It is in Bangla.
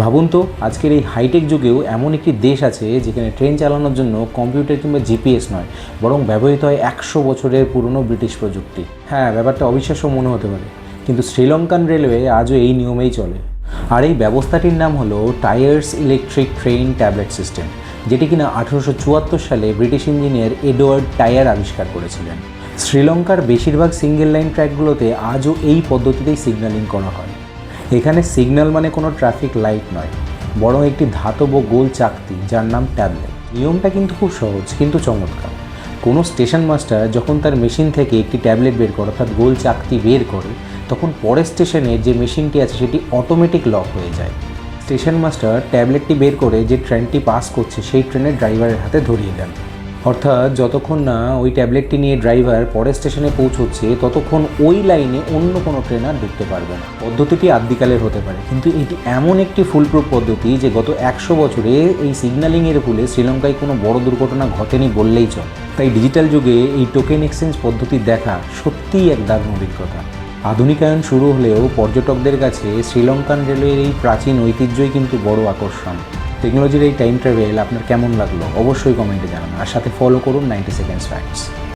ভাবুন তো আজকের এই হাইটেক যুগেও এমন একটি দেশ আছে যেখানে ট্রেন চালানোর জন্য কম্পিউটার কিংবা জিপিএস নয়, বরং ব্যবহৃত হয় 100 বছরের পুরনো ব্রিটিশ প্রযুক্তি। হ্যাঁ, ব্যাপারটা অবিশ্বাস্য মনে হতে পারে, কিন্তু শ্রীলঙ্কান রেলওয়ে আজও এই নিয়মেই চলে। আর এই ব্যবস্থাটির নাম হলো tyres electric train tablet system, যেটি কিনা 1874 সালে ব্রিটিশ ইঞ্জিনিয়ার এডওয়ার্ড টায়ার আবিষ্কার করেছিলেন। শ্রীলঙ্কার বেশিরভাগ সিঙ্গেল লাইন ট্র্যাকগুলোতে আজও এই পদ্ধতিতেই সিগন্যালিং করা হয়। এখানে সিগন্যাল মানে কোনো ট্রাফিক লাইট নয়, বরং একটি ধাতব গোল চাকতি যার নাম ট্যাবলেট। নিয়মটা কিন্তু খুব সহজ কিন্তু চমৎকার। কোনো স্টেশন মাস্টার যখন তার মেশিন থেকে একটি ট্যাবলেট বের করে, অর্থাৎ গোল চাকতি বের করে, তখন পরের স্টেশনে যে মেশিনটি আছে সেটি অটোমেটিক লক হয়ে যায়। স্টেশন মাস্টার ট্যাবলেটটি বের করে যে ট্রেনটি পাস করছে সেই ট্রেনের ড্রাইভারের হাতে ধরিয়ে দেন। অর্থাৎ যতক্ষণ না ওই ট্যাবলেটটি নিয়ে ড্রাইভার পরের স্টেশনে পৌঁছচ্ছে, ততক্ষণ ওই লাইনে অন্য কোনো ট্রেন আর ঢুকতে পারবে না। পদ্ধতিটি আদ্যিকালের হতে পারে, কিন্তু এটি এমন একটি ফুলপ্রুফ পদ্ধতি যে গত 100 বছরে এই সিগন্যালিংয়ের ফলে শ্রীলঙ্কায় কোনো বড় দুর্ঘটনা ঘটেনি বললেই চলে। তাই ডিজিটাল যুগে এই টোকেন এক্সচেঞ্জ পদ্ধতি দেখা সত্যিই এক দারুণ অভিজ্ঞতা। আধুনিকায়ন শুরু হলেও পর্যটকদের কাছে শ্রীলঙ্কান রেলওয়ের এই প্রাচীন ঐতিহ্যই কিন্তু বড় আকর্ষণ। টেকনোলজির এই টাইম ট্রাভেল আপনার কেমন লাগলো অবশ্যই কমেন্টে জানান, আর সাথে ফলো করুন 90 সেকেন্ডস ফ্যাক্টস।